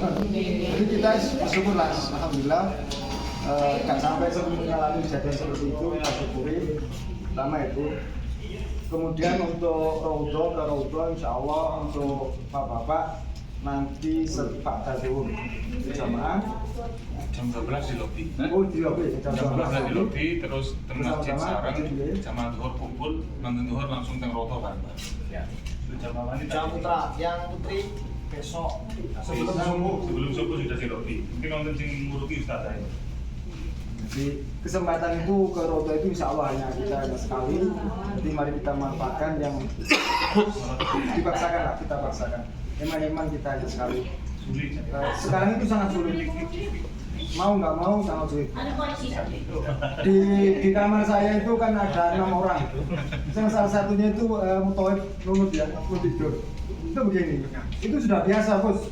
Jadi kita bersyukurlah, alhamdulillah nggak sampai mengalami kejadian seperti itu, kita syukuri. Pertama itu. Kemudian untuk Raudhah insya Allah untuk bapak-bapak nanti Pak Tadun berjamaah jam 12 di lobi. Oh di lobi, Jam 12 di lobi, terus teng masjid sarang, jamaah zuhur kumpul, nanti zuhur langsung teng Raudhah bareng. Ya. Itu jamaah wanita. Jam putra, yang putri besok sebelum subuh. Sebelum subuh sudah di lobi. Mungkin nonton sing nguruki ustaz saya. Jadi kesempatan itu ke Raudhah itu insya Allah hanya kita sekali. Jadi mari kita manfaatkan yang dipaksakan lah, kita paksakan. Eman-eman kita hanya sekali. Sekarang itu sangat sulit. Mau nggak mau sangat sulit. Di kamar saya itu kan ada 6 orang. Salah satunya itu mutawif nunut ya, mau tidur. Itu begini. Itu sudah biasa bos.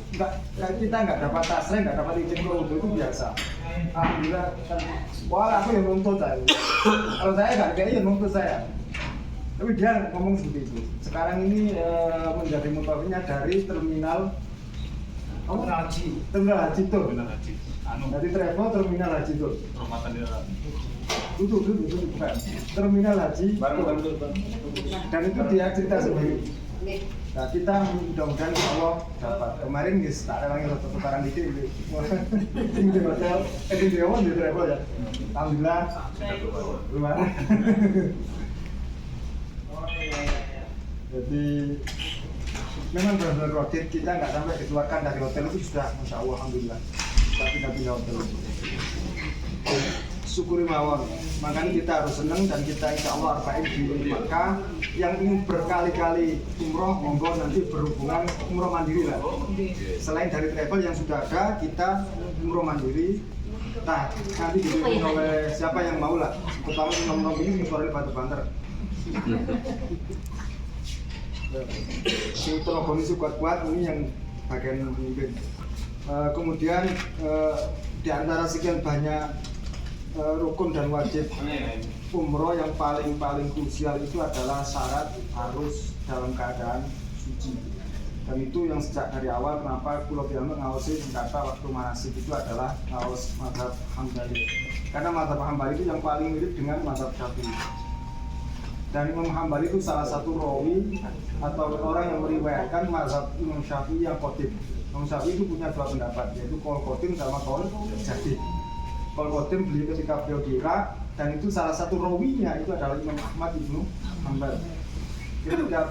Kita nggak dapat tasreh, nggak dapat izin ke Raudhah itu biasa. Alhamdulillah, wah aku yang nuntut saya. Kalau saya nggak kayak yang nuntut saya. Tapi dia ngomong seperti itu. Sekarang ini menjadi mutawifnya dari terminal haji tuh. Dari travel terminal haji tuh. Itu bukan. Terminal haji. Dan itu dia cerita sendiri. Nah kita mudah-mudahan Allah dapat. Kemarin guys, tak ada lagi tukaran dikit. Di hotel, di travel ya. Alhamdulillah. Lumayan. Jadi memang benar-benar roket, kita nggak sampai dikeluarkan dari hotel itu sudah masya Allah alhamdulillah kita pindah hotel itu. Syukuri mawon, makanya kita harus senang dan kita insya Allah arba'in di Makkah. Yang ingin berkali-kali umroh monggo nanti berhubungan umroh mandiri lah. Selain dari travel yang sudah ada, kita umroh mandiri. Nah nanti dipimpin oleh siapa yang mau lah. Pertama nomor ini suara Batu Banter. Si tenaga ini kuat-kuat, ini yang bagian memimpin. Kemudian di antara sekian banyak rukun dan wajib umroh yang paling krusial itu adalah syarat harus dalam keadaan suci. Dan itu yang sejak dari awal kenapa Pulau Biama ngawasi kata waktu manasik itu adalah ngawas mazhab Hambali. Karena mazhab Hambali itu yang paling mirip dengan mazhab Syafi'i. Dan Imam Hambali itu salah satu rawi atau orang yang meriwayatkan mazhab Imam Syafi'i yang qadim. Imam Syafi'i itu punya dua pendapat, yaitu qaul qadim sama qaul jadid. Qaul qadim beliau ketika beliau di Irak, dan itu salah satu rawinya itu adalah Imam Ahmad ibnu Hanbal. Ketika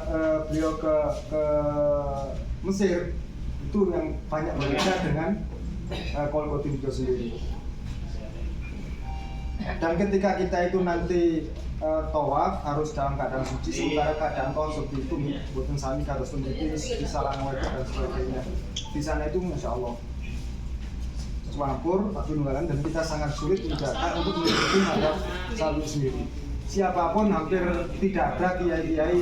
beliau ke Mesir, itu yang banyak berbeda dengan qaul qadim itu sendiri. Dan ketika kita itu nanti tawaf harus dalam keadaan suci, sementara keadaan tawaf seperti itu bukan sami harus menjadi kesalahan wajib dan sebagainya. Di sana itu masya Allah campur tapi nularan, dan kita sangat sulit menjaga untuk mengikuti mazhab Syafi'i sendiri. Siapapun hampir tidak ada kiai-kiai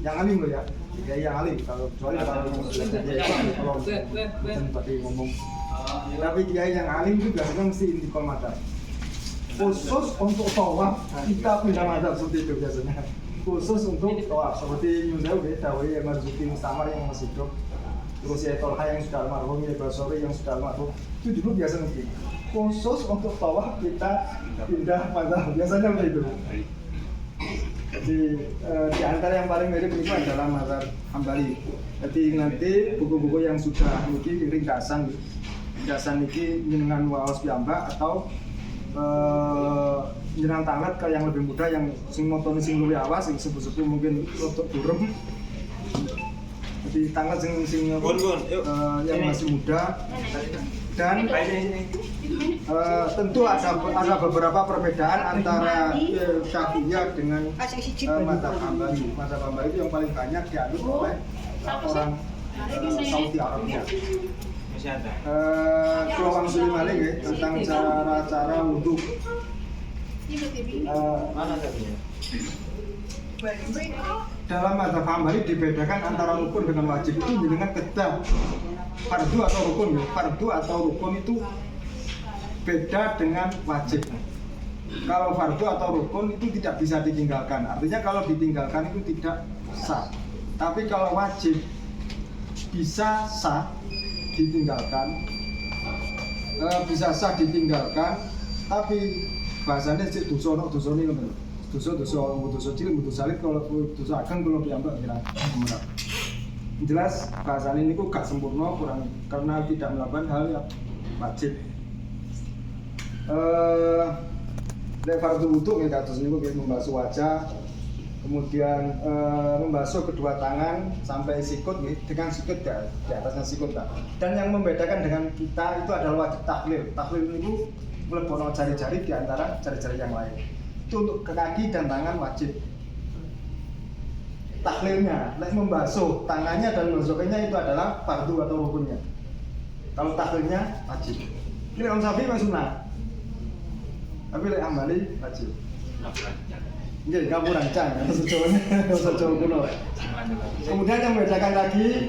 yang alim loh ya, kiai yang alim kalau kecuali kalau yang sudah kiai kalau bukan seperti ngomong. Tapi kiai yang alim itu biasanya mesti intikal mazhab. Khusus untuk tawaf kita pindah mazhab seperti itu biasanya. Khusus untuk tawaf seperti Yunus Dawi yang Marzuki Mustamar yang masih hidup, terus ya Tolha yang sudah almarhum, ya Basori yang sudah almarhum, itu dulu biasa mesti khusus untuk tawaf kita pindah mazhab biasanya begitu. Jadi di antara yang paling mirip itu adalah mazhab Hambali. Jadi nanti buku-buku yang sudah niki ringkasan niki dengan waos piyambak atau jenang tangat ke yang lebih muda yang sing montone sing luwih awas sing sepuh-sepuh mungkin untuk durem. Jadi tangat sing yang masih muda. Dan tentu ada beberapa perbedaan antara Syafi'iyah dengan mazhab Hambali. Mazhab Hambali itu yang paling banyak dianut oleh orang Saudi Arabia. Kalau Muslim Malik ya, tentang cara wudhu. Dalam mazhab Hambali dibedakan antara rukun dengan wajib itu dengan kedah fardu atau rukun ya. Fardu atau rukun itu beda dengan wajib. Kalau fardu atau rukun itu tidak bisa ditinggalkan. Artinya kalau ditinggalkan itu tidak sah. Tapi kalau wajib bisa sah ditinggalkan, bisa sah ditinggalkan, tapi bahasanya cek dosa no dosa ini kan, dosa cilik, dosa salit, kalau dosa ageng kalau diambil kira benar. Jelas bahasanya ini kok gak sempurna, kurang karena tidak melakukan hal yang wajib. Lek fardu wudu nek kados niku nggih membasuh wajah, kemudian membasuh kedua tangan sampai sikut nggih, dengan sikut di atasnya sikut Kak. Dan yang membedakan dengan kita itu adalah wajib tahlil. Tahlil niku mlebono jari-jari di antara jari-jari yang lain. Itu untuk ke kaki dan tangan wajib. Tahlilnya, lek membasuh tangannya dan membasuh kakinya itu adalah fardu atau rukunnya. Kalau tahlilnya wajib. Ini Imam Syafi'i memang sunnah. Tapi lek Hambali wajib. Nggih, kamu rancang atau Jawa kuno. Kemudian yang membedakan lagi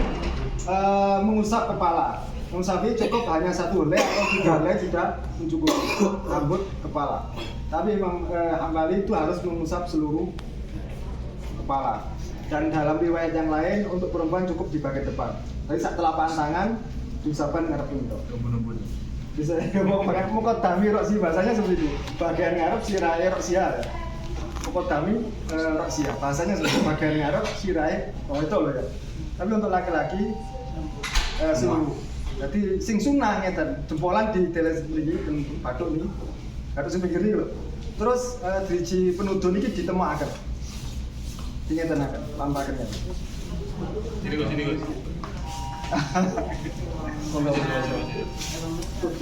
mengusap kepala. Imam Syafi'i cukup hanya 1 helai atau 3 helai sudah mencukupi rambut kepala. Tapi Imam Hambali itu harus mengusap seluruh kepala. Dan dalam riwayat yang lain untuk perempuan cukup di bagian depan. Tapi saat telapak tangan diusapkan ngarep itu. Bisa mau dami roksi bahasanya seperti itu. Bagian ngarep sirahe roksiah. Dami roksiah bahasanya seperti itu. Bagian ngarep sirahe itu loh ya. Tapi untuk laki-laki seluruh. Jadi sing sunah ngeten jempolan di teles mriki ten bathuk niki. Bathuk sing pinggir iki lho. Terus driji penudun iki ditemokaken. Ingatan akan, lampakannya. Sini.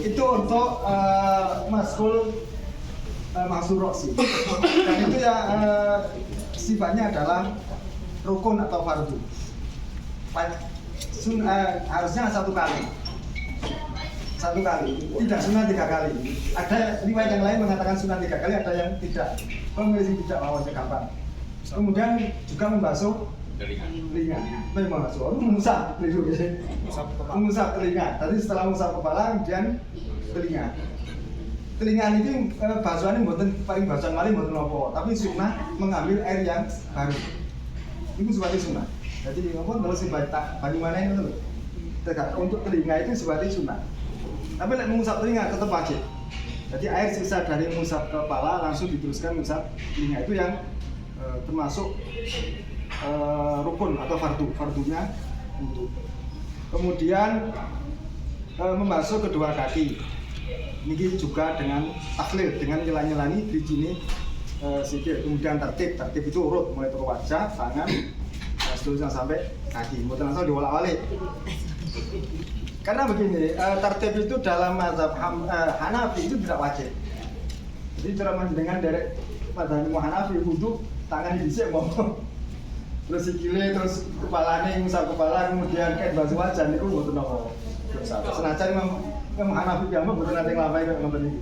Itu untuk maskul maksud roksi. Dan itu ya sifatnya adalah rukun atau fardu. Harusnya 1 kali. 1 kali, tidak sunnah 3 kali. Ada riwayat yang lain mengatakan sunnah 3 kali, ada yang tidak. Pemilih tidak mau gampang. Kemudian juga membasuh telinga. Membasuh, mengusap telinga. Tadi setelah mengusap kepala, kemudian telinga. Telinga ini basuhannya paling basuhan malih mboten apa, tapi sunnah mengambil air yang baru. Itu seperti sunnah. Jadi ngomong kalau si banyu mana itu loh. Untuk telinga itu seperti sunnah. Tapi lek mengusap telinga tetap wajib. Jadi air sisa dari mengusap kepala langsung diteruskan mengusap telinga, itu yang termasuk rukun atau fardunya untuk. Kemudian membasuh kedua kaki. Ini juga dengan tahlil, dengan nyelani driji sikil. Kemudian tertib itu urut mulai dari wajah, tangan, seterusnya sampai kaki. Mboten langsung diwolak-walik. Karena begini, tertib itu dalam mazhab Hanafi itu tidak wajib. Jadi cara mendengar dari mazhab Hanafi wudu tangan dhisik ngomong. Terus sikile, terus kepalane ngusap kepala, kemudian kayak basuh wajah niku mboten apa. Senajan Imam Hanafi piyambak mboten nate nglampahi kaya ngoten iki.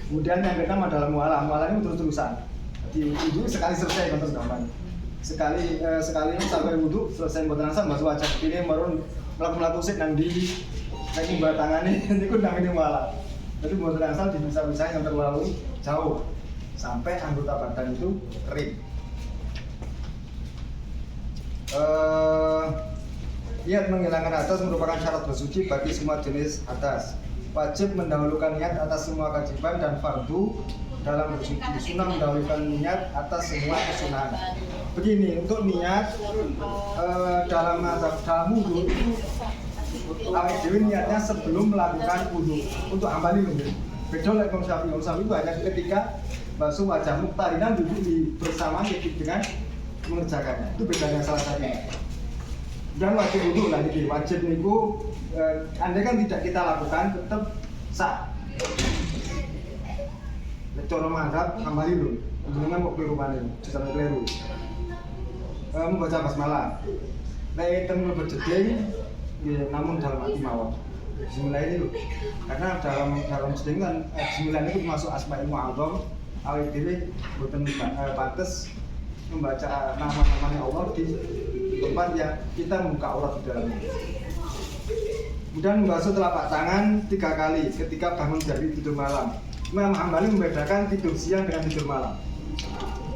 Kemudian yang keenam adalah mualah. Mualah ini terus-terusan. Jadi wudu sekali selesai terus gampang. Sekali sampai wudu selesai mboten asal basuh wajah kene marun mlaku-mlaku sik nang ndi nek mbak tangane niku namine mualah. Jadi mboten asal dipisah-pisah yang terlalu jauh sampai anggota badan itu kering. Niat menghilangkan hadas merupakan syarat bersuci bagi semua jenis hadas. Wajib mendahulukan niat atas semua kewajiban dan fardu dalam bersuci. Sunnah mendahulukan niat atas semua kesunahan. Begini, untuk niat dalam wudu itu awake dhewe niatnya sebelum melakukan wudu. Untuk Hambali lho. Beda lek Imam Syafi'i. Imam Syafi'i itu hanya ketika basuh wajah muktarinan duduk bersama dengan mengerjakannya. Itu bedanya salah satunya. Dan wajib wudu lah ini, wajib niku andai kan tidak kita lakukan tetap sah. Cara mazhab Hambali lho, jenengan kok keliru maneh, sampe keliru. Membaca basmalah. Nek teng berjeding namun dalam hati mawon. Bismillah ini lho. Karena dalam jeding kan bismillah itu termasuk asmaul mu'azzam. Awake dhewe boten pantes membaca nama-namanya Allah di tempat yang kita membuka aurat di dalamnya. Kemudian membasuh telapak tangan 3 kali ketika bangun dari tidur malam. Imam Hambali membedakan tidur siang dengan tidur malam.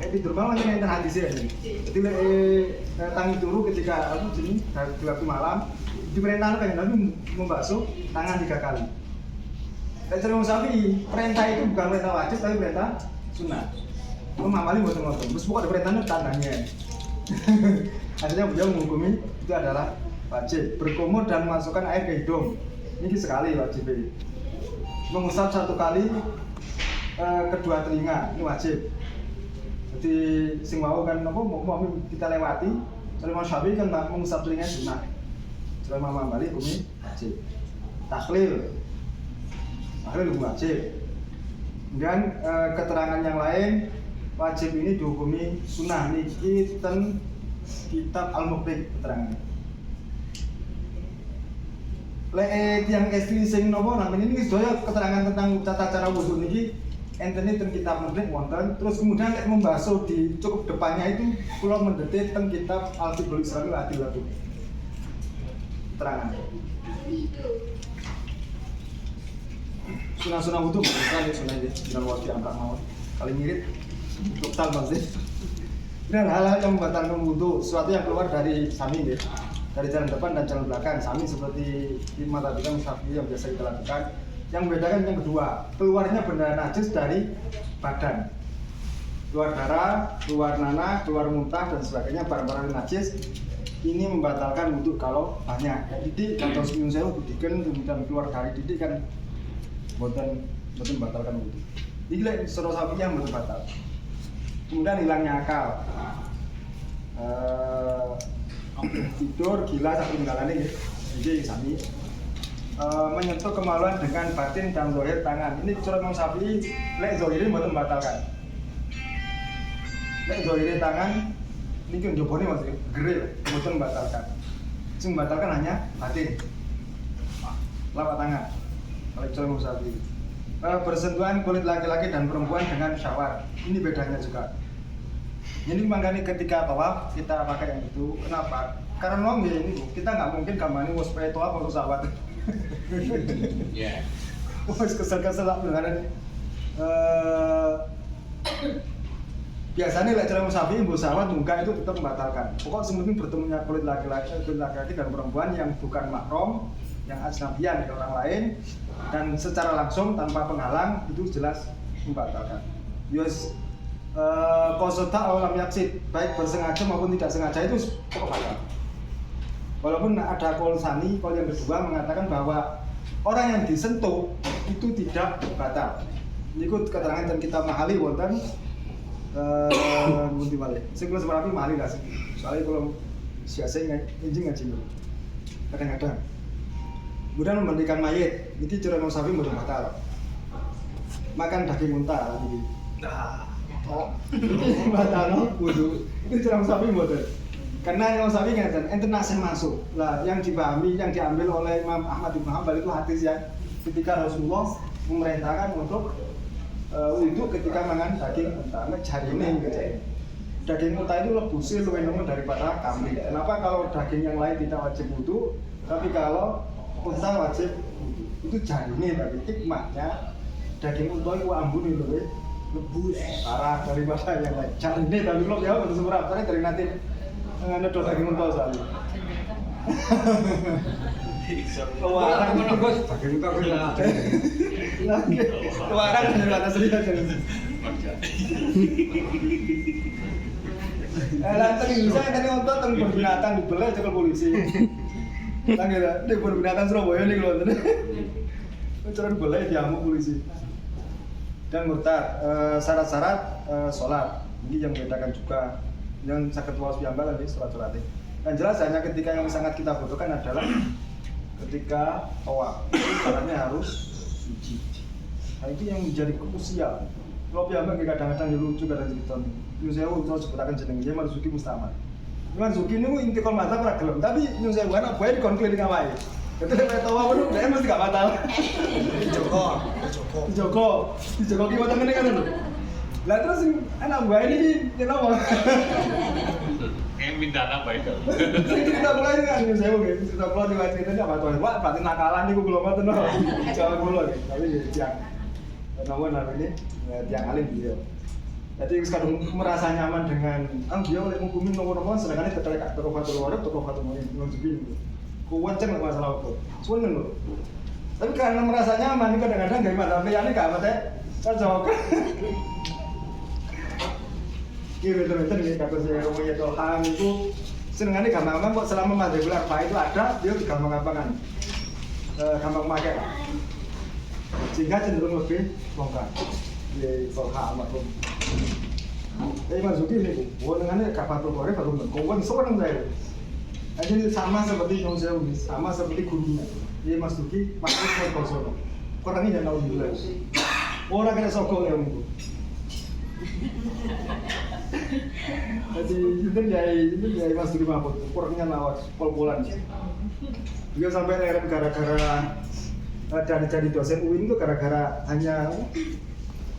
Tidur malam ini hadisnya ini. Jadi tangi turu ketika dari waktu malam diperintahkan Kanjeng Nabi membasuh tangan 3 kali. Dan Imam Syafi'i, perintah itu bukan perintah wajib tapi perintah sunnah. Imam Ali buat ngotot, terus pokoknya perintahnya tandanya. Akhirnya beliau menghukumi itu adalah wajib berkumur dan memasukkan air ke hidung. Ini sekali wajib. Mengusap 1 kali kedua telinga ini wajib. Jadi sing wau kan apa mau kita lewati. Kalau Imam Syafi'i kan mengusap telinga sunnah. Kalau Imam Hambali hukumi wajib. Tahlil wajib. Kemudian keterangan yang lain wajib ini dihukumi sunnah niki ten kitab Al-Muqrid keterangannya. Lek yang istri sing nopo namanya ini sedaya keterangan tentang tata cara wudu niki entene ten kitab Muqrid wonten. Terus kemudian lek membasuh di cukup depannya itu kula mendetik ten kitab Al-Fiqhul Islami wa Adillatu. Keterangan. Sunah-sunah wudu kan sunah ini dengan waktu yang tak mau kali mirip total masih. Dan hal-hal yang membatalkan wudu, sesuatu yang keluar dari sami ya, dari jalan depan dan jalan belakang. Sami seperti di mata bidang Syafi'i yang biasa kita lakukan. Yang membedakan yang kedua, keluarnya benda najis dari badan, keluar darah, keluar nanah, keluar muntah dan sebagainya, barang-barang najis ini membatalkan wudu kalau banyak. Didik atau seminggu saya budikan kemudian keluar dari didik kan, bukan membatalkan wudu. Ini lek sura Syafi'i yang betul batal. Kemudian hilangnya akal, tidur, gila, sampai tinggalan ini, jadi sami menyentuh kemaluan dengan batin dan zahir tangan. Ini surat Imam Syafi'i, lek zahiri betul membatalkan. Lek zahiri tangan, ini kan jobone masih geril, betul membatalkan. Yang membatalkan hanya batin, lapak tangan. Kalau surat Imam Syafi'i. Bersentuhan kulit laki-laki dan perempuan dengan syahwat. Ini bedanya juga. Jadi makanya ketika tawaf kita pakai yang itu. Kenapa? Karena ini kita nggak mungkin kamane wes pakai tawaf untuk syahwat. Ya. Wes kesel-kesel lah beneran. Biasanya lek cara Syafi'i mbok syahwat muka itu tetap membatalkan. Pokok sementing bertemunya kulit laki-laki dan perempuan yang bukan mahram, yang ajnabiyan dari orang lain dan secara langsung tanpa penghalang itu jelas membatalkan. Yus qasada aw lam yaqsid, baik bersengaja maupun tidak sengaja itu pokok batal. Walaupun ada qaul sani, qaul yang kedua mengatakan bahwa orang yang disentuh itu tidak batal. Ikut keterangan dan kitab Mahali wonten ngunti malih. Sing kula separapi Mahali lah sih. Soalnya kalau siasanya ngaji kadang-kadang. Kemudian memandikan mayit, itu cara Imam Syafi'i betul batal. Makan daging unta tadi. Batal wudu. Itu cara Imam Syafi'i betul. Karena Imam Syafi'i ngatakan enten nasi masuk. Lah yang dipahami, yang diambil oleh Imam Ahmad bin Hanbal itu hadis yang ketika Rasulullah memerintahkan untuk wudu ketika makan daging unta. Cari ini gitu. Daging unta itu lebih sih lebih nemen daripada kambing. Kenapa kalau daging yang lain tidak wajib wudu, tapi kalau unta wajib itu jarine tapi hikmahnya daging unta itu ambune lho lebih parah daripada yang lain. Jarine tapi lo ya betul semurah karena dari nanti ngedot daging unta soalnya. Warang menunggu daging unta kuwi. Lagi warang dari atas lihat kan. Lantar bisa tadi unta teng binatang dibelah cekel polisi. Lagi lah, di kebun binatang Surabaya nih kalau tadi, cuman boleh diamuk polisi. Dan murtad, syarat-syarat sholat ini yang membedakan juga yang sakit wawas piyambak tadi sholat-sholatnya. Dan jelas hanya ketika yang sangat kita butuhkan adalah ketika tawaf, syaratnya harus suci. Nah itu yang menjadi krusial. Kalau piyambak kadang-kadang lucu kadang cerita. Ini saya mau sebutkan jenengnya Marzuki Mustaman. Marzuki ini intikal mata ora gelem, tapi nyun saya bukan apa di konflik dengan wae. Itu nek tawa ngono, dia mesti gak batal. Joko ki wonten ngene kan lho. Lah terus anak wae ini kenapa? Yang minta apa itu? Kita mulai kan nyun saya nggih, kita mulai di wajib itu apa tuh? Wah, berarti nakalan niku kula ngoten lho. Jawa kula nggih, tapi yang namanya yang alim beliau. Jadi sekarang merasa nyaman dengan dia oleh menghukumi nomor-nomor sedangkan itu terkait toko Fatul Warab, toko Fatul Warab, kuwanceng lah masalah waktu. Suwen lho. Tapi karena merasa nyaman, kadang-kadang gak gimana, pilihannya gak apa teh, cocok. Iya betul-betul nih, kata saya rumahnya Tohan itu senengannya gampang-gampang kok selama matricular Pak itu ada, dia gampang-gampangan, gampang pakai. Sehingga cenderung lebih longgar di Tohan maupun. Tapi Mas Zuki nih, senengannya gak patuh korek, baru ngomong, seorang saya. Jadi sama seperti yang saya ulis, sama seperti gurunya. Iya Mas Duki, Mas Duki Kosono. Orangnya jangan tahu dulu. Orang kena sokong ya mungkin. Jadi itu dari Mas Duki Mahfud. Orangnya nawas, pol-polan. Dia sampai leren gara-gara jadi dosen UIN itu gara-gara hanya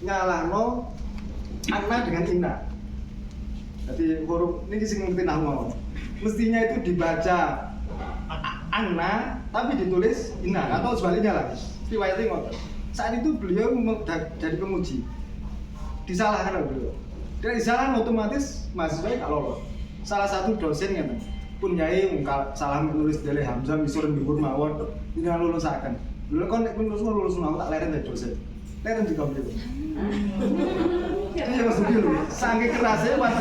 nyalahno Anna dengan Ina. Jadi huruf ini sing ngerti nahwu. Mestinya itu dibaca Anna tapi ditulis Ina atau sebaliknya lagi. Riwayatnya ngotot. Saat itu beliau jadi penguji. Disalahkan oleh beliau. Dan disalahkan otomatis mahasiswa gak lolos. Salah satu dosen yang punyai salah menulis dari Hamzah misur bibur mawon tidak lulusakan. Dulu kan lulus mau tak leren dari dosen. Leren juga beliau. Iya Mas Duki lho. Saking kerasnya pas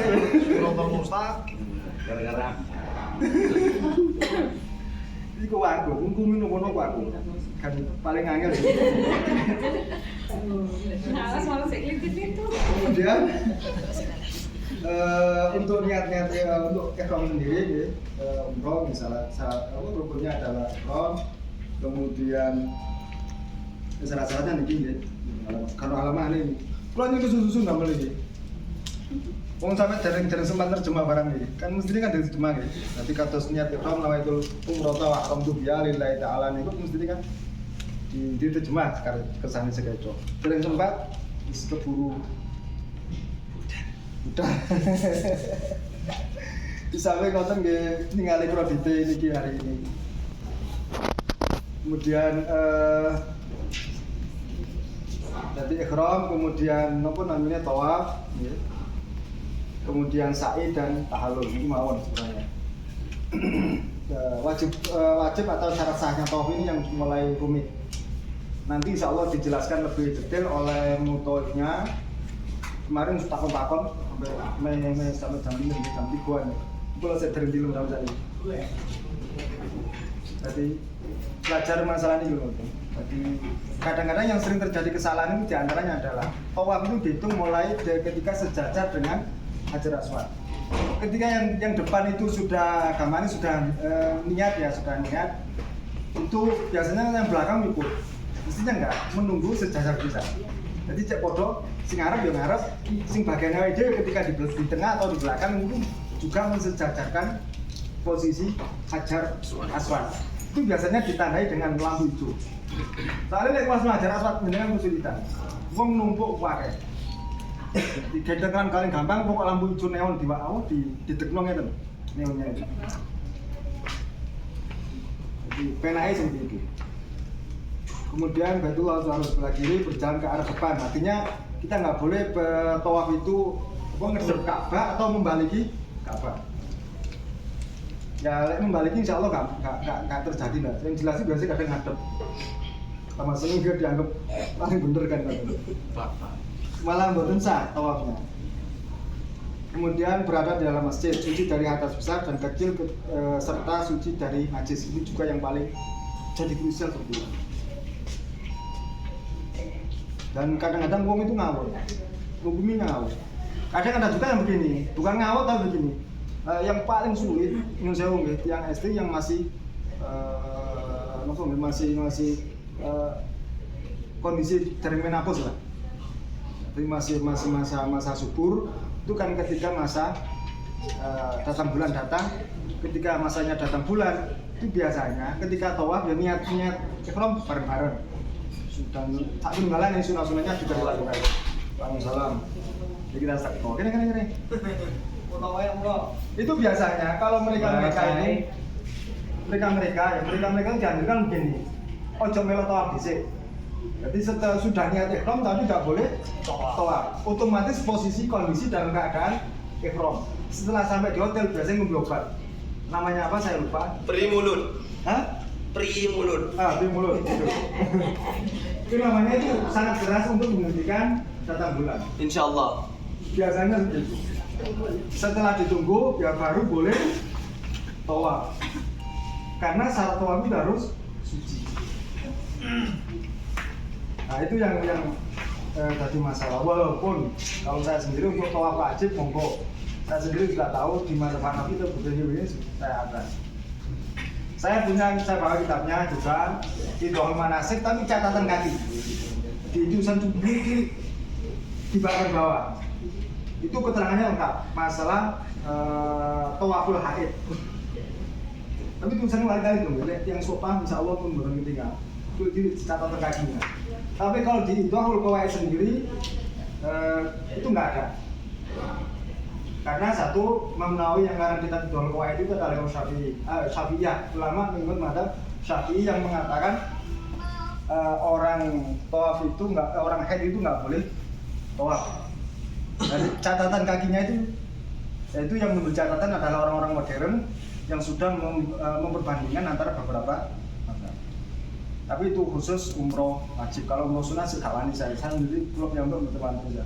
Nonton Ustaz gara-gara iku aku, ngumi ngono aku. Kan paling angel. Nah, malah sekeliling itu. Kemudian untuk niat-niat untuk ekrom sendiri, umroh misalnya, rukunnya adalah ekrom, kemudian syarat-syaratnya nih, kalau halaman ini, kalau ini susu nggak boleh. Wong sampai jarang sempat terjemah barang ini, kan mestinya kan diterjemah ya. Nanti kados niat ekrom nama itu umroh tawa akram tu biya lillahi ta'ala ini mestinya kan diterjemah kesannya segajo. Jarang sempat keburu udah disampai konten nggih ningali prodite niki hari ini. Kemudian jadi ihram, kemudian apa namanya tawaf, ya. Kemudian sa'i dan tahallul ini mawon sebenarnya. wajib atau syarat sahnya tawaf ini yang mulai rumit. Nanti insya Allah dijelaskan lebih detail oleh mutonya. Kemarin takon-takon sampai jam 5 jam 3 nih. Kalau saya terhenti belum tahu tadi. Jadi belajar masalah ini dulu. Jadi kadang-kadang yang sering terjadi kesalahan itu diantaranya adalah tawaf itu dihitung mulai dari ketika sejajar dengan Hajar Aswad. Ketika yang depan itu sudah gambarnya sudah niat ya, sudah niat, itu biasanya yang belakang ikut. Mestinya enggak, menunggu sejajar bisa. Jadi cek podo, sing ngarep ya ngarep, sing bagian awake dhewe ketika di tengah atau di belakang itu juga mensejajarkan posisi Hajar Aswad. Itu biasanya ditandai dengan lampu hijau. Soalnya lek pas Hajar Aswad jenengan kesulitan. Wong numpuk wae. Digendeng kan gampang pokok lampu hijau neon di dekno ngeten. Neonnya itu. Jadi penake sing iki. Kemudian Baitullah harus sebelah kiri berjalan ke arah depan. Artinya kita nggak boleh tawaf itu ngedep Ka'bah atau membaliki Ka'bah. Ya, membaliki insya Allah nggak terjadi lah. Yang jelas sih biasanya kadang ngadep. Sama sering dia dianggap paling bener kan katanya. Malah mboten sah tawafnya. Kemudian berada di dalam masjid, suci dari hadas besar dan kecil serta suci dari najis. Ini juga yang paling jadi krusial seperti itu. Dan kadang-kadang wong itu ngawur, ngubumi ngawur. Kadang ada juga yang begini, bukan ngawur tapi begini. Yang paling sulit, menurut saya yang SD yang masih kondisi dari menopause lah. Jadi masih masa subur, itu kan ketika masa datang bulan datang, ketika masanya datang bulan, itu biasanya ketika tawaf ya niat ihram bareng-bareng. Dan tak tunggalan yang sunah-sunahnya juga dilakukan. Waalaikumsalam. Jadi kita start. Oh, kene. Itu biasanya kalau mereka dianjurkan begini. Ojo melu tawaf dhisik. Jadi setelah sudah niat ihram tapi tidak boleh tawaf. Otomatis posisi kondisi dalam keadaan ihram. Setelah sampai di hotel biasanya ngombe obat. Namanya apa saya lupa. Hah? Pri mulut. Di mulut. Gitu. Itu namanya itu sangat keras untuk menghentikan datang bulan. Insya Allah. Biasanya begitu. Setelah ditunggu, ya baru boleh tawaf. Karena syarat tawaf itu harus suci. Nah itu yang tadi masalah. Walaupun kalau saya sendiri untuk tawaf wajib monggo. Saya sendiri juga tahu di masa Hanafi itu begini saya ada. Saya bawa kitabnya juga di Dohul Manasik tapi catatan kaki di jurusan di bagian bawah. Itu keterangannya lengkap masalah tawaful haid. Tapi tulisannya kali-kali tuh, yang sopan insya Allah pun baru tinggal. Itu di catatan kakinya. Tapi kalau di Dohul Qawaid sendiri itu nggak ada. Karena satu Imam Nawawi yang ngarang kitab Dohul Qawaid itu adalah Imam Syafi'iyah, ulama mengikut madzhab Syafi'i yang mengatakan orang tawaf itu orang haid itu nggak boleh tawaf. Dari catatan kakinya itu yang memberi catatan adalah orang-orang modern yang sudah memperbandingkan antara beberapa madzhab. Tapi itu khusus umroh wajib. Kalau umroh sunnah sekawani saya sendiri belum nyampe teman-teman saja.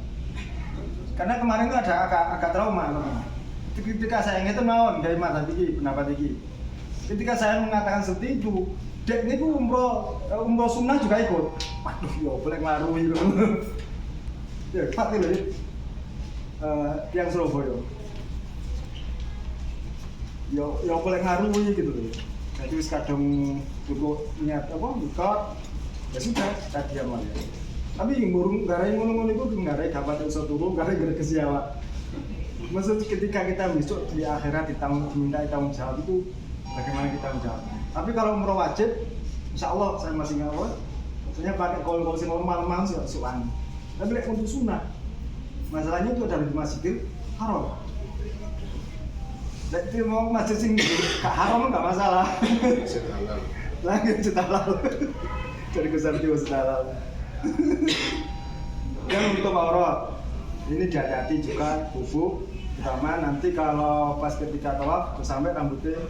Karena kemarin itu ada agak trauma teman. Ketika saya itu naon dari mata tinggi pendapat tinggi. Ketika saya mengatakan seperti itu, dek ini umroh sunnah juga ikut. Waduh, ya boleh ngaruhi gitu. Ya, pasti loh. Yang Surabaya. Ya boleh ngaruhi gitu loh. Jadi kadang cukup niat buka, ya sudah tadi amal ya. Tapi burung garai ngono-ngono itu garai dapat iso turu, garai kesiawa. Maksud ketika kita besok di akhirat diminta tanggung jawab itu bagaimana kita menjawab. Tapi kalau umroh wajib, insya Allah saya masih ngawal. Maksudnya pakai kol sing normal sih soan. Tapi untuk sunnah, masalahnya itu ada di Masjidil Haram. Jadi mau masjid sing gak haram nggak masalah. Lagi halal. Jadi kesan jiwa halal. Yang untuk umroh ini hati-hati juga bubuk, terutama nanti kalau pas ketika tawaf sampai rambutnya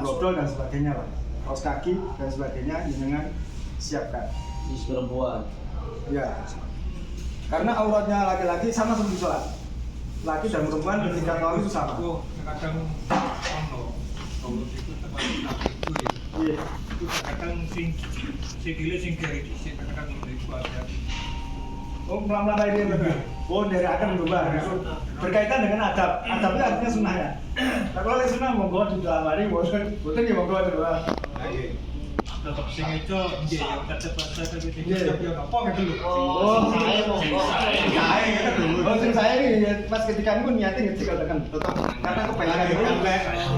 brodol dan sebagainya lah, kaos kaki dan sebagainya jangan siapkan. Di perempuan. Ya, karena auratnya laki-laki sama seperti sholat. Laki dan perempuan ketika tawaf itu sama. Kadang ono itu tempat itu ya. Iya. Itu kadang sikile sing kiri dhisik kadang itu ada. Oh, pelan-pelan ini benar. Oh, dari adab berubah. Berkaitan dengan adab. Adab itu artinya sunnah ya. Nah, kalau sunnah monggo di dalam hari, boten ya monggo dua. Tetap sing itu nggih ya kata-kata tapi sing yo apa gitu lho. Oh, saya ini pas ketika pun niatnya ngerti kalau kan tetap karena kepengen itu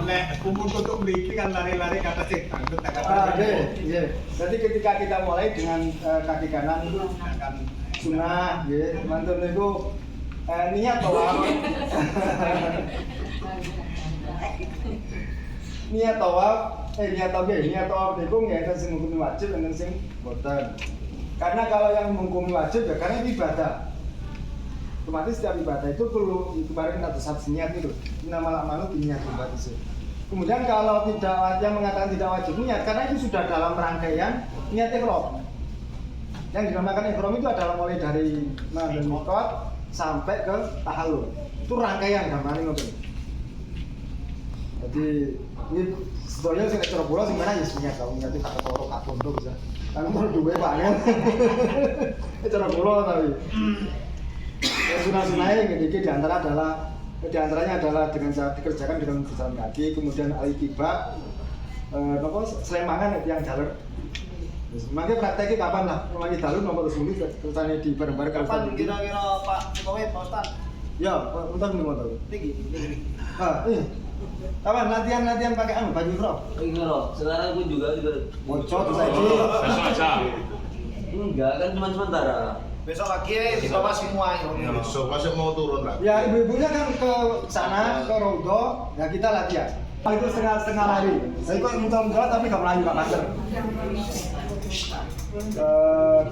Lek kumpul untuk mriki kan lari-lari kata sing tanggut kata. Iya. Jadi ketika kita mulai dengan kaki kanan itu akan sunnah, ya, mantul itu niat tawaf. Niat tawaf itu nggak sing menghukumi wajib dengan sing boten. Karena kalau yang menghukumi wajib ya karena itu ibadah. Otomatis setiap ibadah itu perlu kemarin kita satu niat itu. Nama malu niat ibadah itu. Kemudian kalau tidak yang mengatakan tidak wajib niat karena itu sudah dalam rangkaian niat ihram. Yang dinamakan ihram itu adalah mulai dari mengambil mikot sampai ke tahallul. Itu rangkaian gambarnya ngoten. Jadi ini sebetulnya sing cara bola sing mana ya niat tau niat itu kata toro katonto bisa. Kan perlu duwe Pak kan. Cara bola tapi. Sunah-sunahnya ini diantaranya adalah dengan cara dikerjakan dengan berjalan kaki, kemudian al-ittiba, selempangan yang jalur. Makanya prakteknya kapan lah? Lagi jalur nomor sulit terusnya di bareng-bareng. Kapan kira-kira Pak Jokowi Pak Ustadz? Ya, entar nih motor. Tinggi. Kapan latihan pakai baju ihram? Ihram. Sekarang pun juga Bocor tuh saya. Besok aja. Enggak kan cuma sementara. Besok lagi dibawa semua ihramnya. Besok masih mau turun lagi. Ya ibu-ibunya kan ke sana ke Rodo, ya kita latihan. Itu setengah lari. Saya ikut muter-muter tapi nggak melaju Pak Master.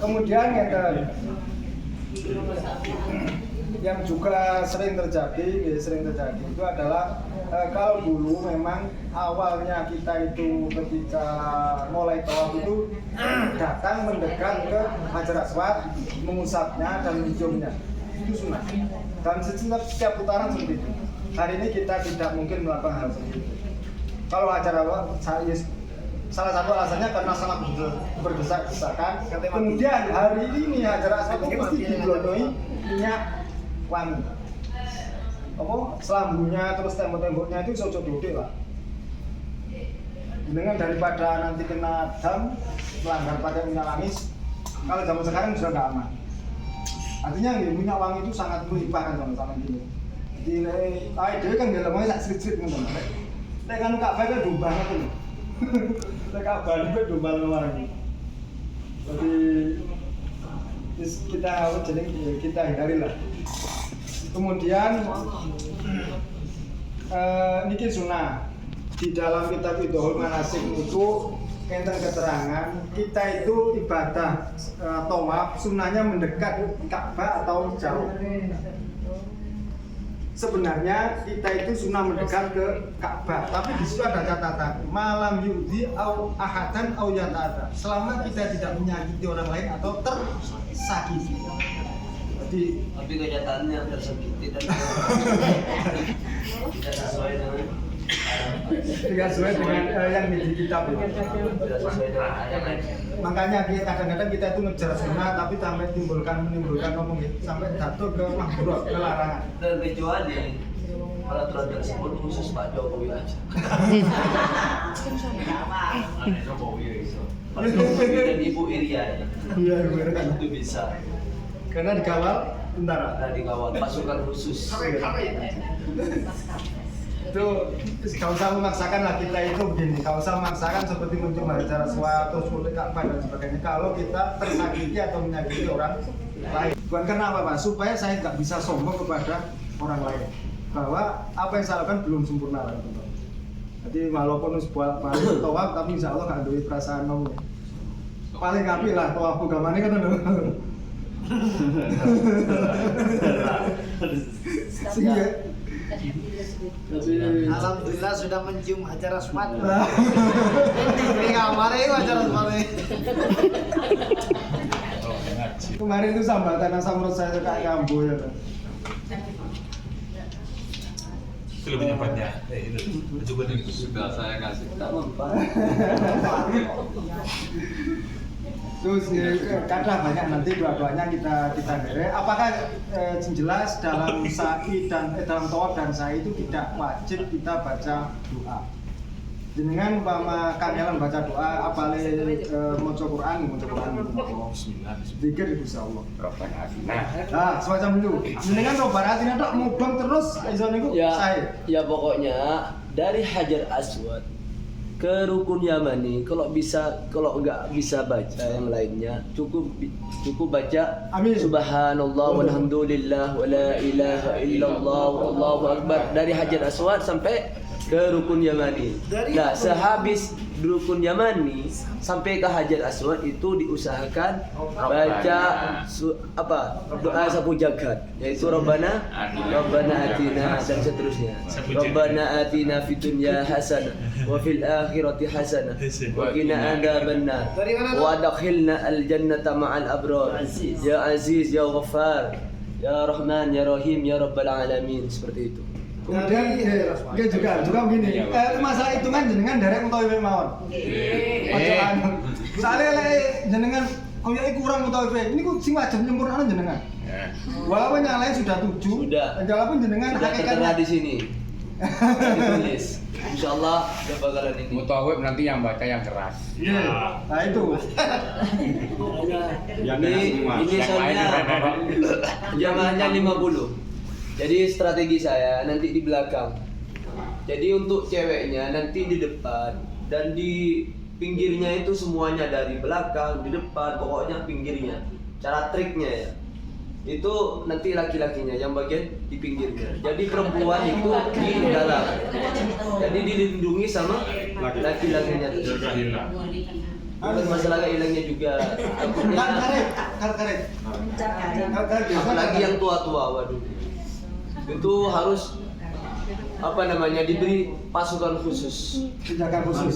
Kemudian yang juga sering terjadi itu adalah kalau dulu memang awalnya kita itu ketika mulai tawaf itu datang mendekat ke Hajar Aswad, mengusapnya dan menciumnya, itu sunnah. Dan setiap putaran seperti itu. Hari ini kita tidak mungkin melakukan hal seperti itu. Kalau Hajar Aswad, salah satu alasannya karena sangat berdesak-desakan. Kemudian hari ini Hajar Aswad itu mesti digelondongi minyak wangi. Selambunya terus tembok-temboknya itu cocok duduk lah. Dengan daripada nanti kena dam melanggar pakai minyak wangi, kalau zaman sekarang sudah nggak aman. Artinya minyak wangi itu sangat melimpahkan sama gini. Di dia kan nggak lemahnya tak sedikit teman-teman. Saya kan Kak Baik kan domba itu. Saya Kak Baik itu domba wangi. Jadi kita hindari lah. Kemudian niki sunnah di dalam kitab Idhul Manasik itu enten keterangan kita itu ibadah tawaf sunnahnya mendekat Ka'bah atau jauh. Sebenarnya kita itu sunnah mendekat ke Ka'bah, tapi di situ ada catatan malam yudhi au ahadan au yata'ada, selama kita tidak menyakiti orang lain atau tersakiti. Tapi kenyataannya tersakiti dan tidak sesuai dengan yang di kitab itu. tidak sesuai dengan ayat. Makanya kadang-kadang kita itu ngejar sunnah tapi sampai menimbulkan ngomong gitu, sampai jatuh ke mahdurat, ke larangan. Dan kecuali peraturan tersebut khusus Pak Jokowi aja. Pak Jokowi dan Ibu Irian Iya, itu bisa. karena dikawal tentara. Nah, dikawal pasukan khusus. Itu gak usah memaksakan lah kita itu begini, gak usah memaksakan seperti mencium Hajar Aswad terus mulai Ka'bah dan sebagainya kalau kita tersakiti atau menyakiti orang lain. Bukan karena apa-apa, supaya saya nggak bisa sombong kepada orang lain bahwa apa yang saya lakukan belum sempurna lah, teman. Jadi walaupun sebuah paling tawaf tapi insya Allah nggak ada perasaan nong. Paling apik lah tawaf gamane kan lho. Iya. Alhamdulillah sudah mencium Hajar Aswad. Ini kamarnya itu Hajar Aswad. Kemarin itu sambatan asam menurut saya kayak kambuh ya. Itu lebih cepatnya. Itu coba nih sudah saya kasih. Terus kata banyak nanti dua-duanya kita dere. Apakah jelas dalam sa'i dan dalam tawaf dan sa'i itu tidak wajib kita baca doa. Jenengan umpama kangelan baca doa apale maca Quran. Bismillah. Zikir Gusti Allah. Rabbana atina. Nah, semacam itu. Jenengan Rabbana atina tok mubang terus iso niku sae. Ya pokoknya dari Hajar Aswad ke Rukun Yamani kalau nggak bisa baca yang lainnya cukup baca Amin. Subhanallah walhamdulillah wala ilaha illallah wallahu akbar dari Hajar Aswad sampai ke Rukun Yamani. Nah, sehabis Rukun Yamani sampai ke Hajar Aswad itu diusahakan baca doa sapu jagat yaitu Rabbana atina dan seterusnya. Rabbana atina fid dunya hasanah wa fil akhirati hasanah wa qina adzabannar wa adkhilna al jannata ma'al abrar ya aziz ya ghaffar ya rahman ya rahim ya rabbal alamin, seperti itu. Kemudian juga begini, masalah hitungan jenengan derek utawi mawon. Ojo anu. Soale lek jenengan koyoke kurang utawi ini ku sing wajib nyempurnakno jenengan. Walaupun yang lain sudah 7. Sudah. Walaupun jenengan Sudah tertera di sini. Ditulis. Insyaallah dia bakalan ini. Mutawib nanti yang baca yang keras. Iya. Nah itu. Ini soalnya jamaahnya 50. Jadi strategi saya nanti di belakang. Jadi untuk ceweknya nanti di depan dan di pinggirnya itu semuanya dari belakang, di depan, pokoknya pinggirnya. Cara triknya ya. itu nanti laki-lakinya yang bagian di pinggirnya. Jadi perempuan itu di dalam. Jadi dilindungi sama laki-lakinya. Jaga hilang. Bukan masalah hilangnya juga. Karet. Apalagi yang tua-tua, waduh. Itu harus diberi pasukan khusus. Penjaga khusus.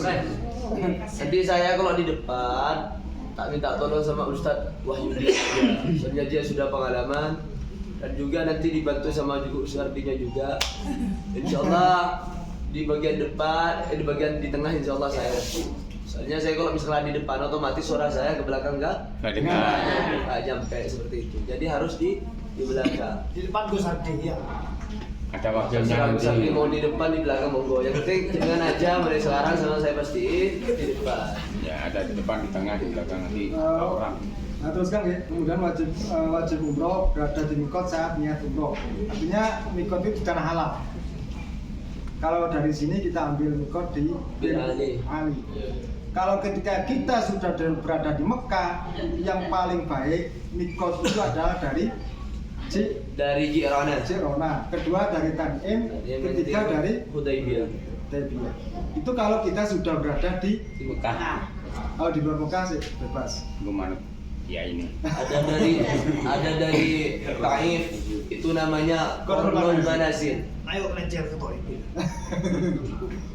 Nanti saya kalau di depan tak minta tolong sama Ustadz Wahyudi, soalnya dia sudah pengalaman, dan juga nanti dibantu sama juga Ustadz-nya juga. Insya Allah di bagian depan, di bagian di tengah Insya Allah saya. Soalnya saya kalau misalnya di depan otomatis suara saya ke belakang nggak sampai seperti itu. Jadi harus di belakang. Di depan Gus Ardi ya. Ada waktunya Terserah Gus Ardi nanti. mau di depan di belakang monggo. Yang penting jangan aja mulai sekarang sama saya pastiin di depan. Ya ada di depan, di tengah, di belakang nanti orang. Nah terus kan ya, kemudian wajib umroh berada di mikot saat niat umroh. Artinya mikot itu di tanah halal. Kalau dari sini kita ambil mikot di Bin Ali. Kalau ketika kita sudah berada di Mekah, yang paling baik mikot itu adalah dari Jirona, kedua dari Tan'im, ketiga dari Hudaybiyah. Hudaybiyah. Itu kalau kita sudah berada di Mekah. Kalau di luar Mekah sih bebas. Gimana? Ya ini. Ada dari Taif, itu namanya Kornul Manazil. Ayo kelencer ke toy.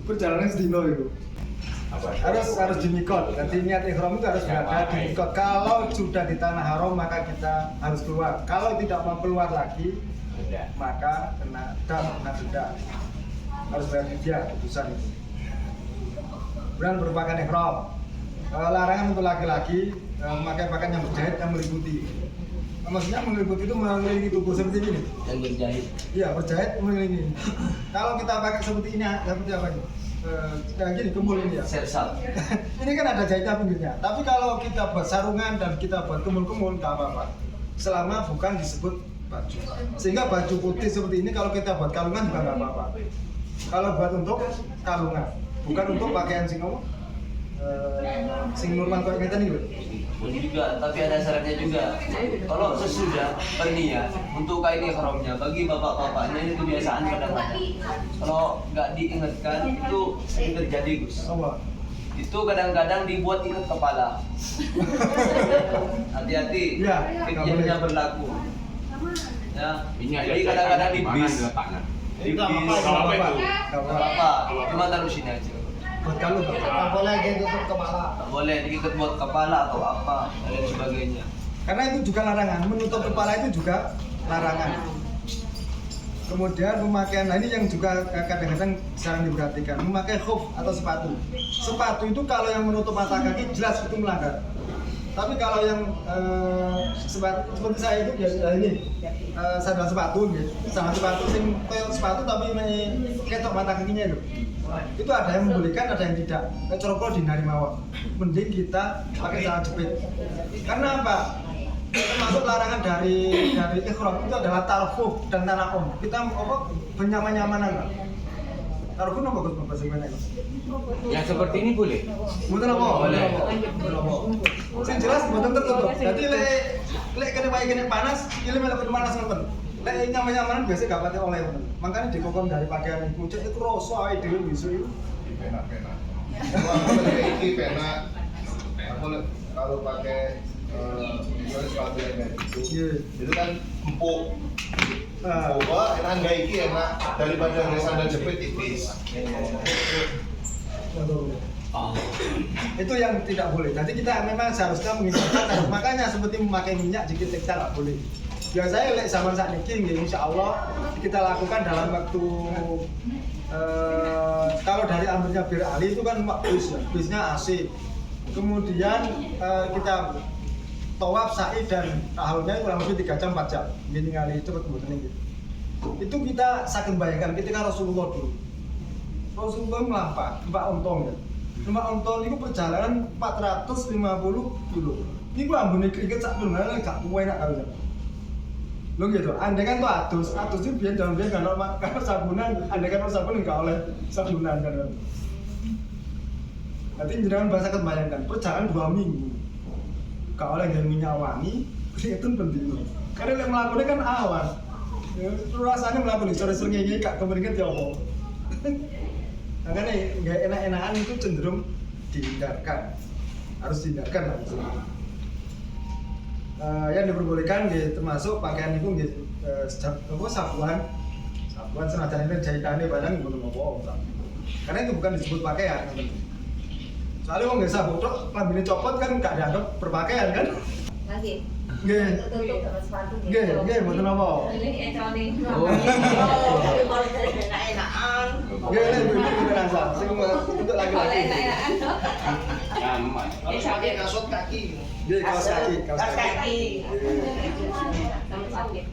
Perjalanan sedino itu. Harus di mikot. Nanti niat ihram itu harus berada di mikot. Kalau sudah di tanah haram maka kita harus keluar. Kalau tidak mau keluar lagi, maka kena denda. Harus bayar fidyah putusan itu. Kemudian berpakaian ihram. Larangan untuk laki-laki memakai pakaian yang berjahit yang meliputi. Maksudnya meliputi itu mengelilingi tubuh seperti ini. Yang berjahit. Iya, berjahit mengelilingi. Kalau kita pakai seperti ini, seperti apa ini? Kayak gini, kemul ini ya. Sersal. Ini kan ada jahitnya pinggirnya. Tapi kalau kita buat sarungan dan kita buat kemul-kemul, nggak apa-apa. Selama bukan disebut baju. Sehingga baju putih seperti ini kalau kita buat kalungan juga nggak apa-apa. Kalau buat untuk kalungan, bukan untuk pakaian sing normal kayak kita nih. Boleh juga, tapi ada syaratnya juga. Kalau sesudah berniat untuk kain ihramnya, bagi bapak-bapaknya ini kebiasaan kadang-kadang. Kalau nggak diingatkan itu sering terjadi, Gus. Allah. Itu kadang-kadang dibuat ikat kepala. Hati-hati, Iya, kejadiannya berlaku. Ya, jadi kadang-kadang di bis. Di bis, Kalau apa itu? Nggak nggak apa-apa. apa-apa, cuma taruh sini aja. Buat kalung. Nggak boleh gitu tutup kepala. Nggak boleh diikat buat kepala atau apa dan sebagainya. Karena itu juga larangan, menutup kepala itu juga larangan. Kemudian pemakaian, nah ini yang juga kadang-kadang jarang diperhatikan, memakai khuf atau sepatu. Sepatu itu kalau yang menutup mata kaki jelas itu melanggar. Tapi kalau yang seperti saya itu biasa ini sandal sepatu, gitu. Sandal sepatu sing kayak sepatu tapi ketok mata kakinya itu ada yang membolehkan, ada yang tidak. Kecorokol di nari mawar. Mending kita pakai sandal jepit. Karena apa? Termasuk larangan dari ihram itu adalah tarfuh dan tana'um. Kita benyaman-nyamanan lah. Tarfuh apa bagus bahasa Indonesia? Yang seperti ini boleh? Mboten apa? Boleh. Sing jelas mboten tertutup. Jadi lek kene panas, iki melok panas ngoten. Lek nyaman-nyamanan biasa gak pati oleh ngoten. Makanya dikokon dari pakaian iku cek itu rasa awake dhewe besok itu. Pena. Aku kayak ini pena. Aku kalau pakai sepatu yang kayak gitu, itu kan empuk. Enak nggak iki enak daripada sandal jepit tipis. Itu yang tidak boleh. Jadi kita memang seharusnya menghindarkan. Makanya seperti memakai minyak jika kita nggak boleh. Biasanya lek zaman saat ini, insya Allah kita lakukan dalam waktu kalau dari ambilnya Bir Ali itu kan bisnya AC. Kemudian kita tawaf, sa'i dan tahalulnya kurang lebih 3 jam 4 jam. Gini kali cepet kemudian gitu. Itu kita sakit bayangkan ketika Rasulullah dulu. Rasulullah melampah, Mbak Ontong ya. Mbak Ontong itu perjalanan 450 kilo. Ini gua ambune keringet sak pun gak kuwe enak kali. Lo gitu, andai kan tuh atus itu biar jangan biar kalau sabunan, andai kan sabun nggak oleh sabunan kan. Nanti jenengan bahasa kebayangkan, perjalanan 2 minggu, nggak oleh dengan minyak wangi, keringetan penting. Karena yang melakukannya kan awan. Ya, rasanya melakukan sore seringi gak kepengen ya apa. Makanya nggak enak-enakan itu cenderung dihindarkan, harus dihindarkan lah maksudnya. Yang diperbolehkan termasuk pakaian itu sabuan senajan ini jahitannya barang belum apa. Karena itu bukan disebut pakaian. Soalnya orang desa bodoh, lambine copot kan gak dianggap berpakaian kan? Lagi. Nggih. Tutup sama sepatu. Nggih, mboten apa. Ini etrone. Oh. Enak-enakan. Nggih, ibu ngerasa sing untuk laki-laki. Enak-enakan. Nyaman. Pakai kasut kaki. Nggih, kaos kaki. Sama sakit.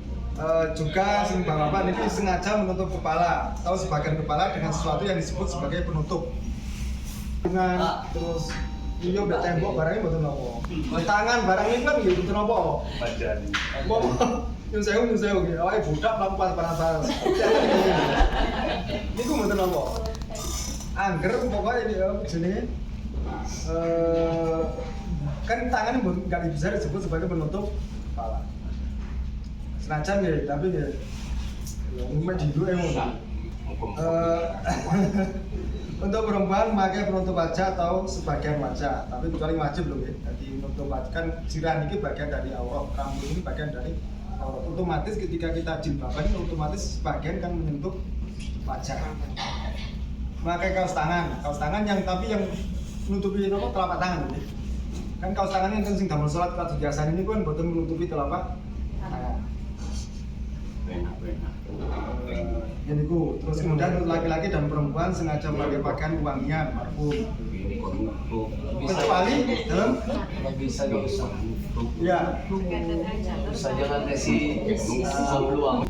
Juga sing bapak ini sengaja menutup kepala atau sebagian kepala dengan sesuatu yang disebut sebagai penutup. Dengan terus iyo mbek tembok barangnya mboten napa. Tangan barang ini kan nggih mboten napa. Bajani. Mau nyun sewu nggih. Awake budak mlaku panas-panas. Niku mboten napa. Angger pokoknya ini jenenge kan tangan mboten gak bisa disebut sebagai penutup kepala. Senajan ya, tapi ya umumnya di dulu emang untuk perempuan memakai penutup wajah atau sebagian wajah, tapi kecuali wajib loh ya. Jadi penutup wajah kan sirah ini bagian dari aurat, rambut ini bagian dari aurat. Otomatis ketika kita jilbaban ini otomatis sebagian kan menyentuh wajah. Memakai kaos tangan yang tapi yang menutupi telapak tangan ya. Kan kaos tangan yang sing damel salat kalau biasa ini kan boten menutupi telapak tangan. Jadi terus kemudian untuk laki-laki dan perempuan sengaja memakai pakaian wangian, parfum. Kecuali dalam bisa nggak usah. ya Bisa jangan kasih peluang.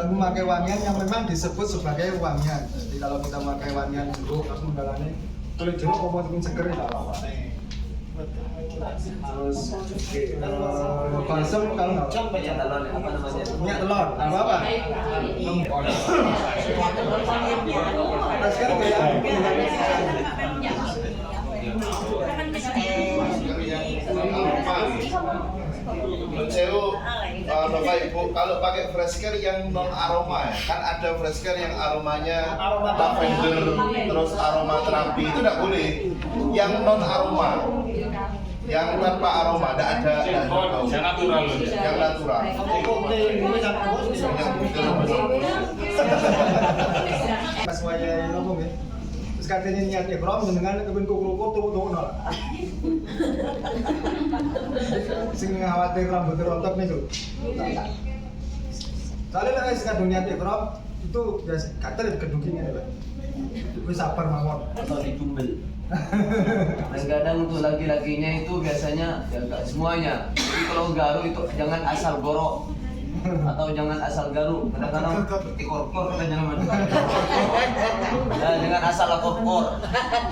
memakai wangian yang memang disebut sebagai wangian. Jadi kalau kita memakai wangian jeruk, langsung mendalannya kulit jeruk apa seger ya apa. Terus balsam kalau nggak Minyak telur apa namanya? minyak telur apa apa nah sekarang kayak Menceru Bapak Ibu, kalau pakai fresh care yang non aroma ya, kan ada fresh care yang aromanya lavender, terus aroma terapi itu tidak boleh. Yang non aroma, yang tanpa aroma, tidak ada bau. Yang natural loh. Yang natural. pas waya ngomong ya terus katanya niat ikram dengan kebun kuku tuh nol sing khawatir rambut rontok nih tuh soalnya lah sekadung niat ikram itu biasa kata di kedungingnya lah itu sabar mawon Atau ditumbel. Dan kadang untuk laki-lakinya itu biasanya ya enggak semuanya. Jadi kalau garu itu jangan asal gorok atau jangan asal garuk. Kadang-kadang korkor kan jangan. Ya jangan asal korkor.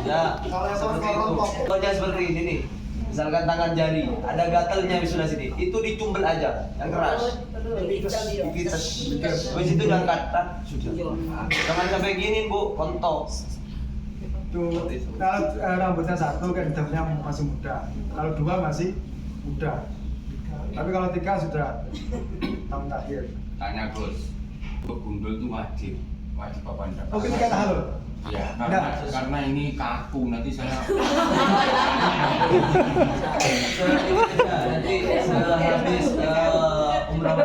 Ya seperti itu. Contohnya seperti ini nih. Misalkan tangan jari, ada gatalnya di sebelah sini. Itu ditumbel aja, yang keras. Dipites. Habis itu diangkat, sudah. Jangan sampai gini, Bu, kontok. tuh kalau rambutnya satu kan hidupnya masih muda kalau dua masih muda tapi kalau tiga sudah tahun terakhir Tanya Gus, untuk gundul itu wajib apa enggak? oh ketika halo Ya, Enggak. karena ini kaku nanti saya. Nanti setelah habis umrah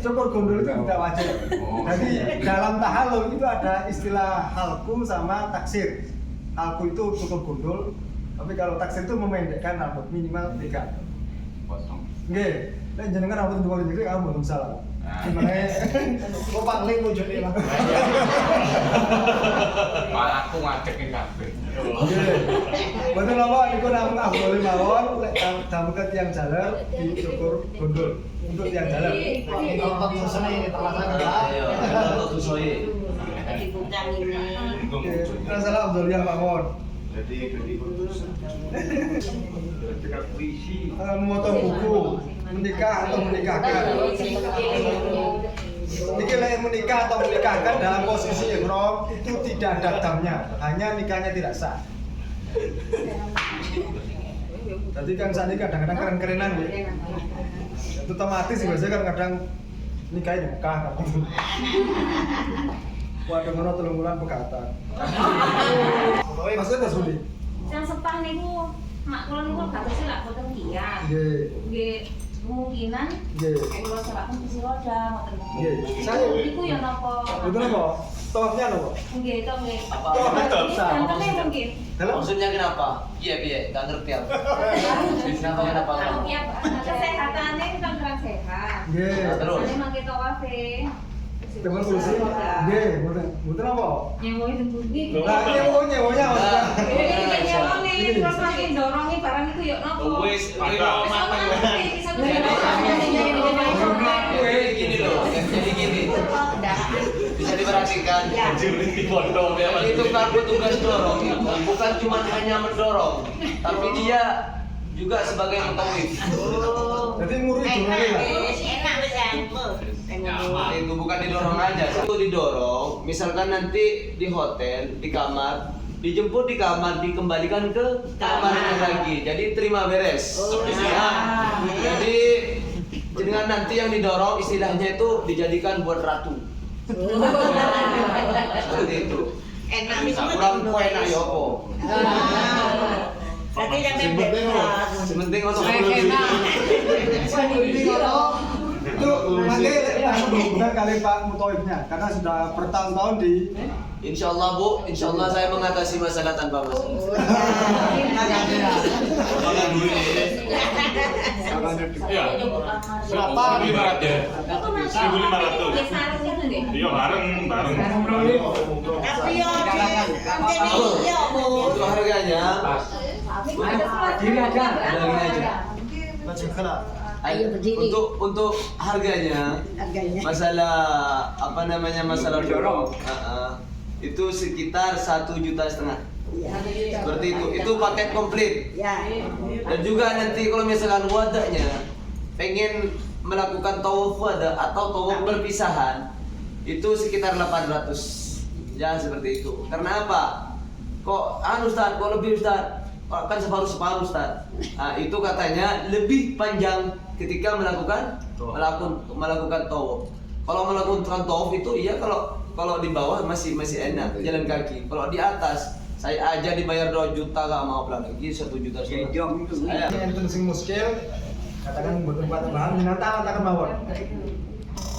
cukur gondol itu tidak wajib. Oh. Jadi dalam tahalul itu ada istilah halku sama taksir. Halku itu cukur gondol, tapi kalau taksir itu memendekkan rambut minimal 3. Potong. Nggih, nek jenengan rambut dua jengkrik kamu belum salah. Gimana? Kok pangling wujudnya lah. Malah aku ngacekin kabeh. Betul apa niku namung boleh mawon lek tamu ke tiang jaler dicukur gondol untuk tiang jaler. Nonton sesene ini terlaksana. Ayo, kalau tuh soye. Masalah Abdullah mawon. Jadi Memotong buku, menikah atau menikahkan. Niki lek menikah atau menikahkan dalam posisi ihram itu tidak ada damnya, hanya nikahnya tidak sah. Jadi kan saat ini kadang-kadang keren-kerenan ya. Itu otomatis sih biasanya kan kadang nikahin Mekah kan. Waduh ngono 3 bulan pegatan. Maksudnya Mas Budi? Yang sepah niku mak kula niku batasnya lak boten kiat. Nggih. Nggih kemungkinan Nggih. kula serahkan kursi roda ngoten. Nggih. Saya Iku ya napa? itu apa? Tawafnya apa? Nggih to nggih. Apa? Gantengnya mungkin. Dalam Maksudnya kenapa? Iya, nggak ngerti aku. Kenapa? Ya, kesehatannya kita kurang sehat. nggih. Terus? Soalnya mangke tawafe. Temen kursi. Nggih, mboten apa? Nyewoin tembugi. Lah nyewonya maksudnya. Ini nyewone terus lagi dorongi barang itu yuk nopo. Wis, Wis gini loh, jadi gini. Bisa diperhatikan. Itu kartu tugas dorong itu bukan cuma hanya mendorong, tapi dia juga sebagai mutawif. Jadi ngurus jurnalnya lah. Itu bukan didorong aja, itu didorong. Misalkan nanti di hotel, di kamar, dijemput di kamar, dikembalikan ke kamarnya lagi. Jadi terima beres. Nah, jadi dengan nanti yang didorong istilahnya itu dijadikan buat ratu. Seperti itu. Kurang enak ya apa? Berarti yang Sementing untuk Itu makanya berhubungan kali Pak Mutoibnya karena sudah bertahun-tahun di Insya Allah Bu, Insya Allah saya mengatasi masalah tanpa masalah. Iya. Berapa? 1.500 ya. Itu nanti 1.500. ya sarung itu deh. Iya bareng. Tapi yo Untuk harganya, Diri aja. untuk harganya, masalah apa namanya masalah dorong, itu sekitar 1,5 juta. Seperti itu paket komplit. Dan juga nanti kalau misalkan wadahnya pengen melakukan tawaf wada atau tawaf perpisahan itu sekitar 800. Ya seperti itu. Karena apa? Kok Ustaz, kok lebih Ustaz? Kan separuh Ustaz. Nah, itu katanya lebih panjang ketika melakukan tawaf. Kalau melakukan tawaf itu iya, kalau di bawah masih enak jalan kaki. Kalau di atas saya aja dibayar 2 juta gak mau lagi 1,5 juta. yang itu sing muskil katakan buat bahan minata katakan mawon.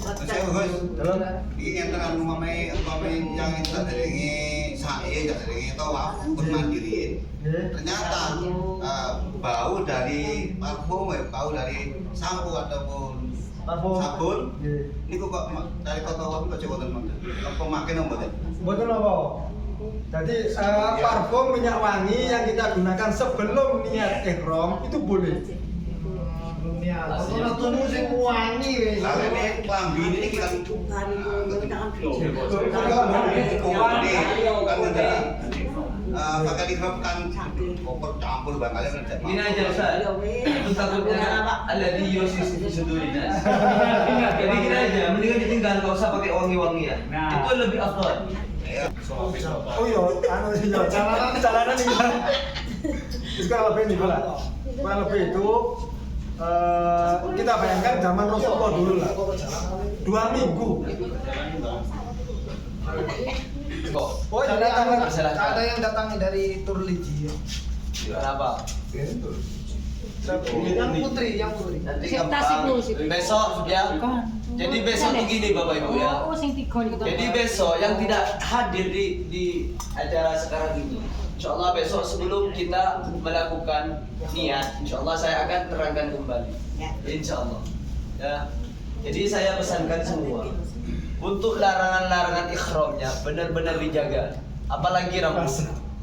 Saya Gus, Dalam ini yang dengan umamai yang itu dari saya dari tawaf mandiri. Ternyata bau dari parfum, bau dari sampo ataupun sabun. Ini kok dari kota tawaf kok coba teman. Apa makin nomor? Betul apa? Jadi parfum minyak wangi yang kita gunakan sebelum niat ihram itu boleh. Kalau tunggu sing wangi wis. Lalu ini klambi ini kita pakai dihapkan koper campur banget kan. Ini aja Ustaz. Itu takutnya ada di yosis itu sedurinya. Jadi gini aja, mendingan ditinggal enggak usah pakai wangi-wangian. Itu lebih afdal. Oh iya, jalanan ini kan. Itu kan lebih nih lah. Kurang lebih itu kita bayangkan zaman Rasulullah dulu lah. 2 minggu. Kok? Oh, Ada yang datang dari Turliji. Kenapa? Yang putri. Nanti gampang. Besok ya. Jadi besok begini Bapak Ibu ya. Jadi besok yang tidak hadir di acara sekarang ini, insya Allah besok sebelum kita melakukan niat, insya Allah saya akan terangkan kembali. Insya Allah. Ya. Jadi saya pesankan semua untuk larangan-larangan ikhramnya benar-benar dijaga. Apalagi rambut.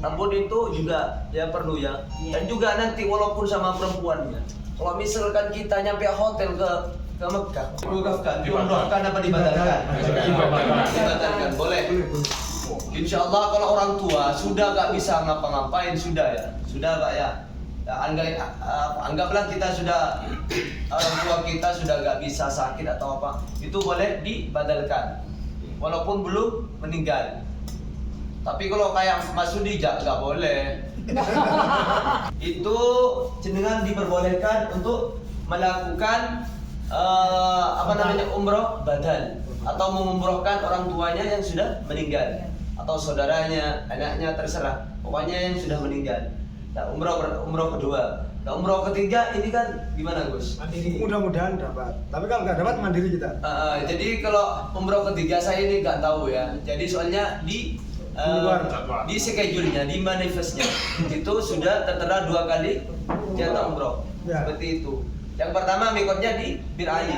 Rambut itu juga ya perlu ya. Dan juga nanti walaupun sama perempuannya. Kalau misalkan kita nyampe hotel ke Mekah, diumrahkan apa dibatalkan? Dibatalkan, boleh. Insya Allah kalau orang tua sudah nggak bisa ngapa-ngapain sudah Pak ya. Anggaplah kita sudah orang tua kita sudah nggak bisa sakit atau apa, itu boleh dibatalkan, walaupun belum meninggal. Tapi kalau kayak Mas Sudi nggak boleh. Itu jenengan diperbolehkan untuk melakukan umroh badal atau mengumrohkan orang tuanya yang sudah meninggal atau saudaranya, anaknya, terserah. Pokoknya yang sudah meninggal. Nah, umroh kedua. Nah, umroh ketiga ini kan gimana, Gus? Mandiri. Mudah-mudahan dapat. Tapi kalau nggak dapat mandiri kita. Jadi kalau umroh ketiga saya ini nggak tahu ya. Jadi soalnya di di schedule-nya, di manifestnya itu sudah tertera 2 kali jatah umroh. Ya. Seperti itu. Yang pertama mikotnya di Bir Ali,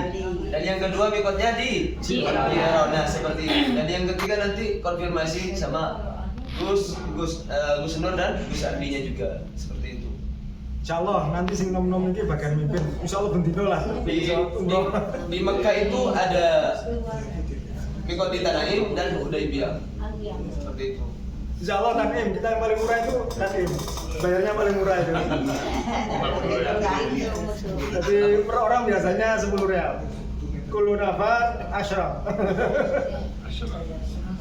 dan yang kedua mikotnya di Ciherau. Nah, seperti itu. Dan yang ketiga nanti konfirmasi sama Gus Nur dan Gus Ardinya juga seperti itu. Insya Allah nanti sing nom-nom ini bagian mimpin. Insya Allah bentino lah. Di Mekah itu ada mikot di Tanaim dan Hudaybiyah. Seperti itu. Insya Allah Tanim, kita yang paling murah itu Tanim. Bayarnya paling murah itu. Jadi per orang biasanya 10 rial. Kullu nafar 10.